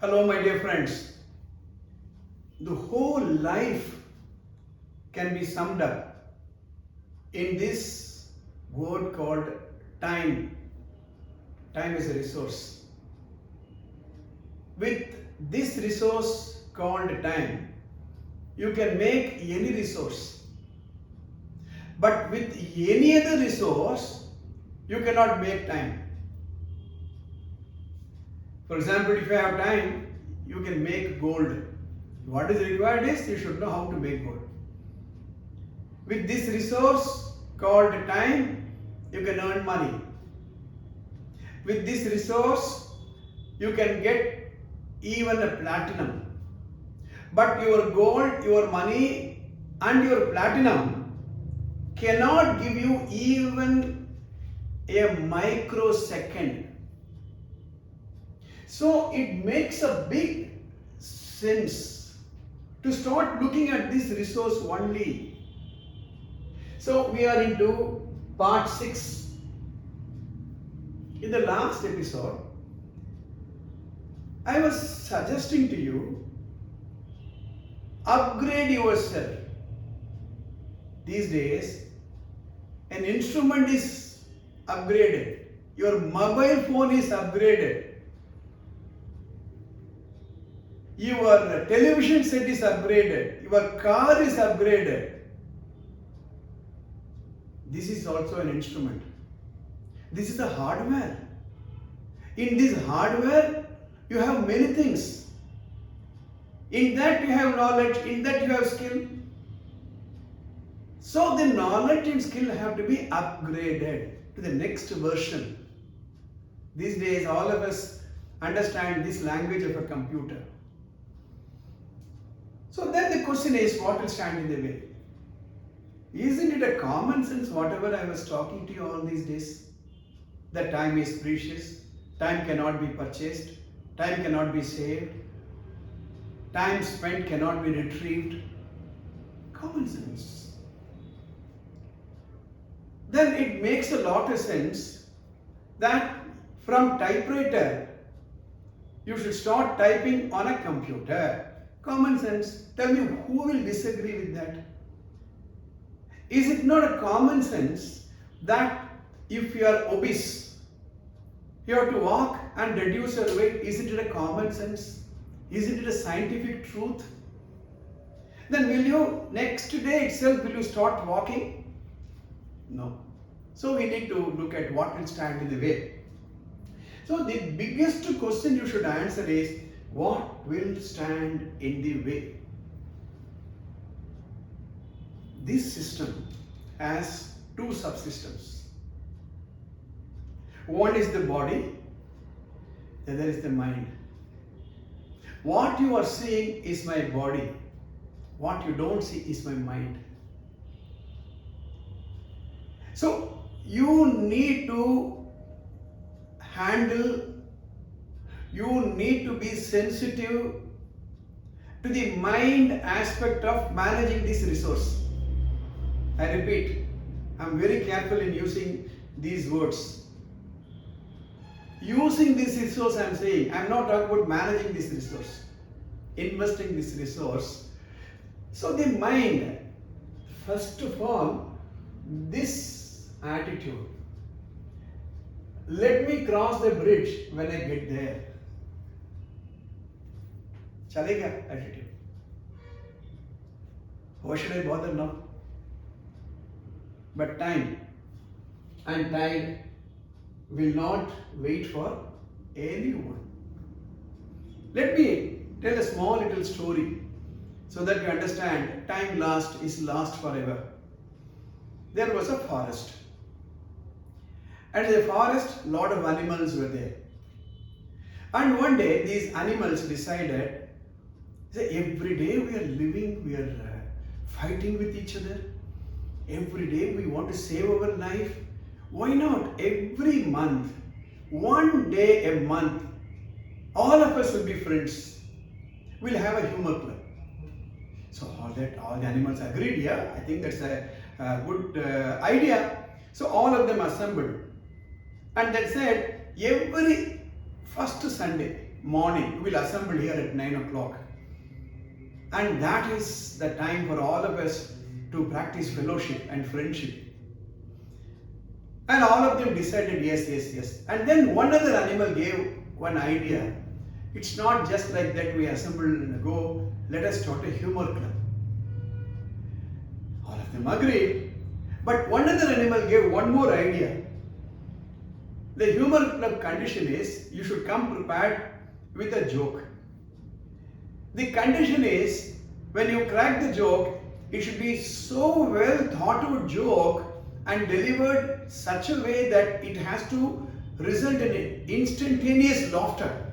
Hello, my dear friends. The whole life can be summed up in this word called time. Time is a resource. With this resource called time, you can make any resource. But with any other resource, you cannot make time. For example, if you have time, you can make gold. What is required is you should know how to make gold. With this resource called time, you can earn money. With this resource, you can get even a platinum. But your gold, your money and your platinum cannot give you even a microsecond. So it makes a big sense to start looking at this resource only. So we are into part 6. In the last episode, I was suggesting to you, upgrade yourself. These days, an instrument is upgraded. Your mobile phone is upgraded. Your television set is upgraded. Your car is upgraded. This is also an instrument. This is the hardware. In this hardware, you have many things. In that you have knowledge, in that you have skill. So the knowledge and skill have to be upgraded to the next version. These days all of us understand this language of a computer. So then the question is, what will stand in the way? Isn't it a common sense whatever I was talking to you all these days? That time is precious, time cannot be purchased, time cannot be saved, time spent cannot be retrieved. Common sense. Then it makes a lot of sense that from typewriter you should start typing on a computer. Common sense. Tell me, who will disagree with that? Is it not a common sense that if you are obese, you have to walk and reduce your weight? Isn't it a common sense? Isn't it a scientific truth? Then will you, next day itself, will you start walking? No. So we need to look at what will stand in the way. So the biggest question you should answer is, what will stand in the way? This system has two subsystems. One is the body, the other is the mind. What you are seeing is my body. What you don't see is my mind. So you need to handle, you need to be sensitive to the mind aspect of managing this resource. I repeat, I am very careful in using these words. Using this resource, I am saying, I am not talking about managing this resource, investing this resource. So the mind, first of all, this attitude. Let me cross the bridge when I get there. Chalega attitude. Why should I bother now? But time and tide will not wait for anyone. Let me tell a small little story so that you understand time lost is lost forever. There was a forest. And in the forest, lot of animals were there. And one day, these animals decided, every day we are living, we are fighting with each other. Every day we want to save our life. Why not every month, one day a month, all of us will be friends. We'll have a humor club. So all the animals agreed, yeah, I think that's a good idea. So all of them assembled. And they said, every first Sunday, morning, we will assemble here at 9 o'clock. And that is the time for all of us to practice fellowship and friendship. And all of them decided yes, yes, yes. And then one other animal gave one idea. It's not just like that we assemble and go, let us start a humor club. All of them agreed. But one other animal gave one more idea. The humor club condition is you should come prepared with a joke. The condition is when you crack the joke, it should be so well thought out joke and delivered such a way that it has to result in instantaneous laughter.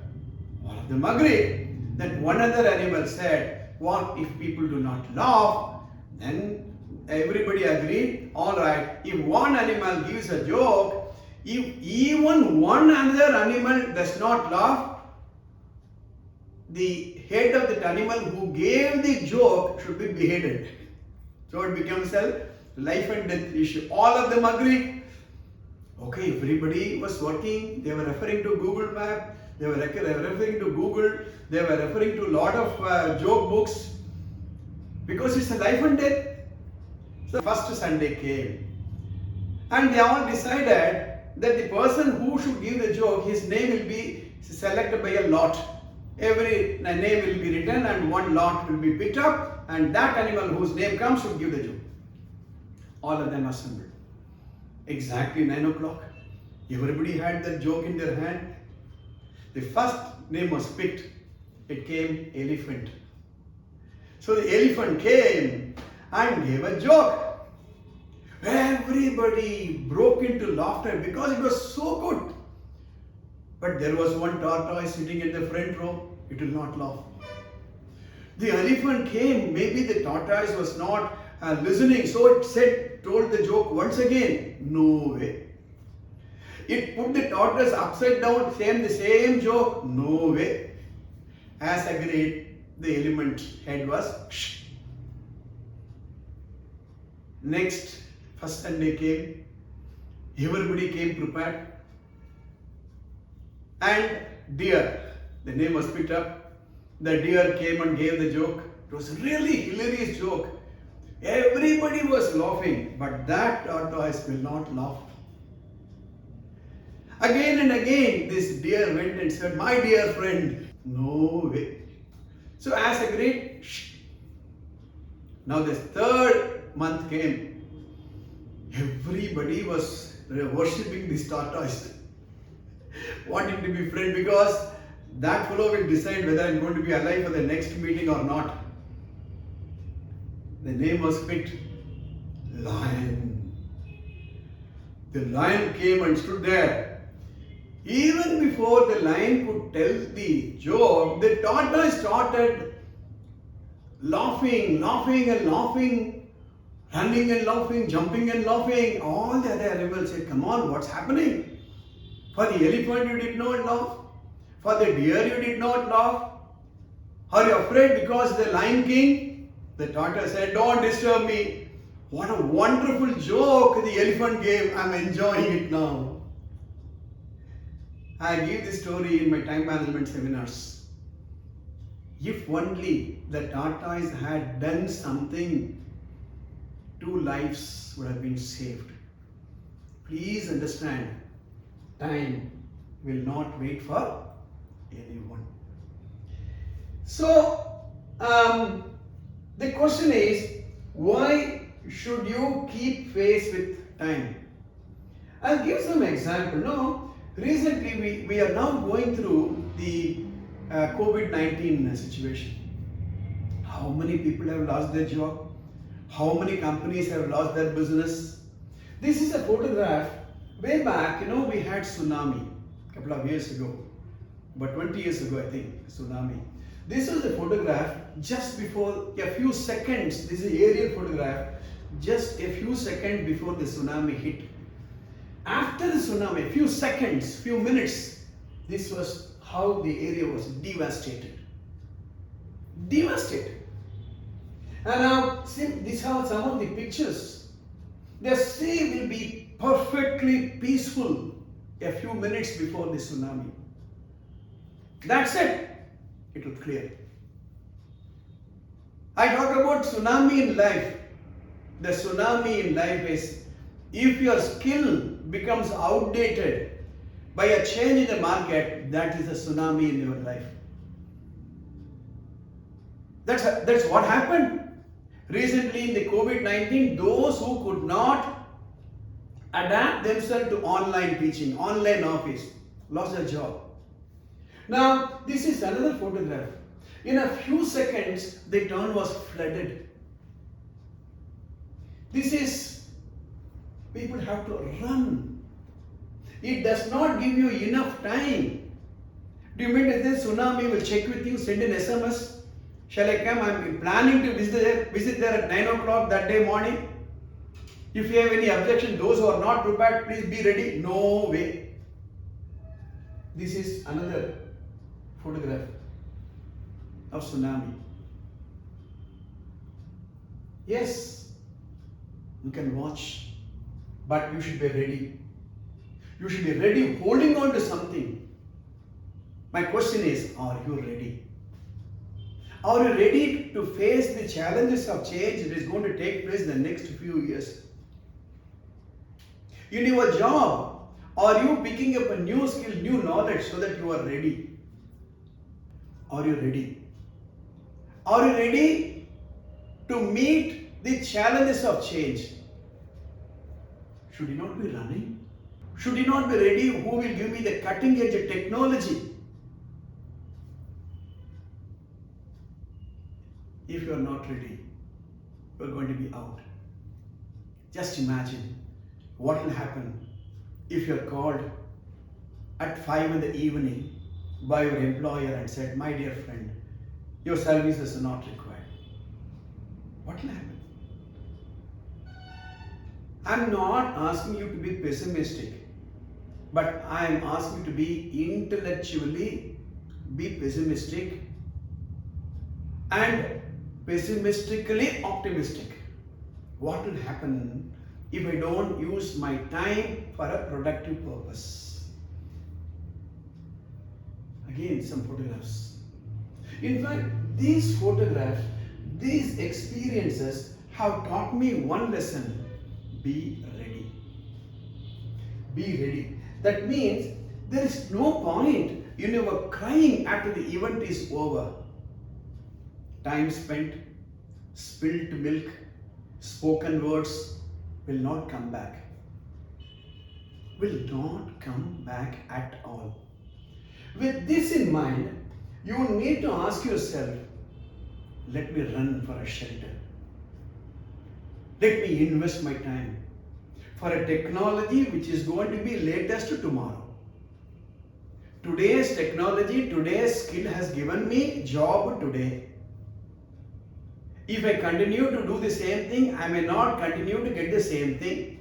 All of them agreed. That one other animal said, what if people do not laugh? Then everybody agreed, all right, if one animal gives a joke, if even one other animal does not laugh, the head of that animal who gave the joke should be beheaded. So it becomes a life and death issue. All of them agreed. Okay, everybody was working. They were referring to Google Map. They were referring to Google. They were referring to a lot of joke books. Because it's a life and death. So the first Sunday came. And they all decided that the person who should give the joke, his name will be selected by a lot. Every name will be written and one lot will be picked up, and that animal whose name comes should give the joke. All of them assembled. Exactly 9 o'clock. Everybody had that joke in their hand. The first name was picked. It came elephant. So the elephant came and gave a joke. Everybody broke into laughter because it was so good. But there was one tortoise sitting in the front row. It will not laugh. The elephant came. Maybe the tortoise was not listening. So it told the joke once again. No way. It put the tortoise upside down. The same joke. No way. As agreed, the elephant head was shh. Next, first Sunday came. Everybody came prepared. And deer, the name was picked up. The deer came and gave the joke. It was a really hilarious joke. Everybody was laughing, but that tortoise will not laugh. Again and again, this deer went and said, my dear friend, no way. So as agreed, shh. Now the third month came. Everybody was worshipping this tortoise. Wanting to be friend because that fellow will decide whether I'm going to be alive for the next meeting or not. The name was picked, lion. The lion came and stood there. Even before the lion could tell the joke, the tortoise started laughing, laughing and laughing, running and laughing, jumping and laughing. All the other animals said, come on, what's happening? For the elephant you did not laugh. For the deer you did not laugh. Are you afraid because the Lion King? The tortoise said, don't disturb me. What a wonderful joke the elephant gave. I'm enjoying it now. I give this story in my time management seminars. If only the tortoise had done something, 2 lives would have been saved. Please understand. Time will not wait for anyone. So, the question is, why should you keep pace with time? I'll give some example. No, recently we are now going through the COVID-19 situation. How many people have lost their job? How many companies have lost their business? This is a photograph. Way back, we had tsunami a couple of years ago, but 20 years ago, I think, tsunami. This was a photograph just before, a few seconds, this is an aerial photograph, just a few seconds before the tsunami hit. After the tsunami, a few seconds, few minutes, this was how the area was devastated. Devastated. And now, see, these are some of the pictures. The sea will be perfectly peaceful a few minutes before the tsunami. That's it. It will clear. I talk about tsunami in life. The tsunami in life is if your skill becomes outdated by a change in the market, that is a tsunami in your life. That's what happened. Recently in the COVID-19, those who could not adapt themselves to online teaching, online office, lost their job. Now, this is another photograph. In a few seconds, the town was flooded. This is, people have to run. It does not give you enough time. Do you mean that this tsunami will check with you, send an SMS? Shall I come? I'm planning to visit there at 9 o'clock that day morning. If you have any objection, those who are not prepared, please be ready. No way. This is another photograph of tsunami. Yes, you can watch, but you should be ready. You should be ready holding on to something. My question is, are you ready? Are you ready to face the challenges of change that is going to take place in the next few years? In your job, are you picking up a new skill, new knowledge so that you are ready? Are you ready? Are you ready to meet the challenges of change? Should you not be running? Should you not be ready? Who will give me the cutting edge of technology? If you are not ready, you are going to be out. Just imagine what will happen if you are called at 5 in the evening by your employer and said, my dear friend, your services are not required. What will happen? I'm not asking you to be pessimistic, but I am asking you to be intellectually be pessimistic and pessimistically optimistic. What will happen if I don't use my time for a productive purpose? Again, some photographs. In fact, these photographs, these experiences have taught me one lesson. Be ready. Be ready. That means there is no point in your crying after the event is over. Time spent, spilled milk, spoken words will not come back. Will not come back at all. With this in mind, you need to ask yourself, let me run for a shelter. Let me invest my time for a technology which is going to be latest tomorrow. Today's technology, today's skill has given me job today. If I continue to do the same thing, I may not continue to get the same thing.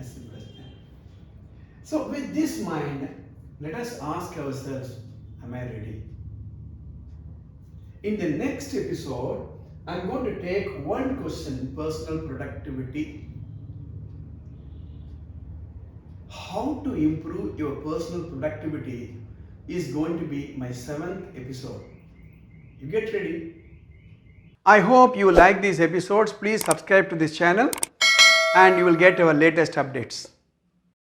As simple as that. So with this mind, let us ask ourselves, am I ready? In the next episode, I am going to take one question, personal productivity. How to improve your personal productivity is going to be my 7th episode. You get ready. I hope you like these episodes. Please subscribe to this channel and you will get our latest updates.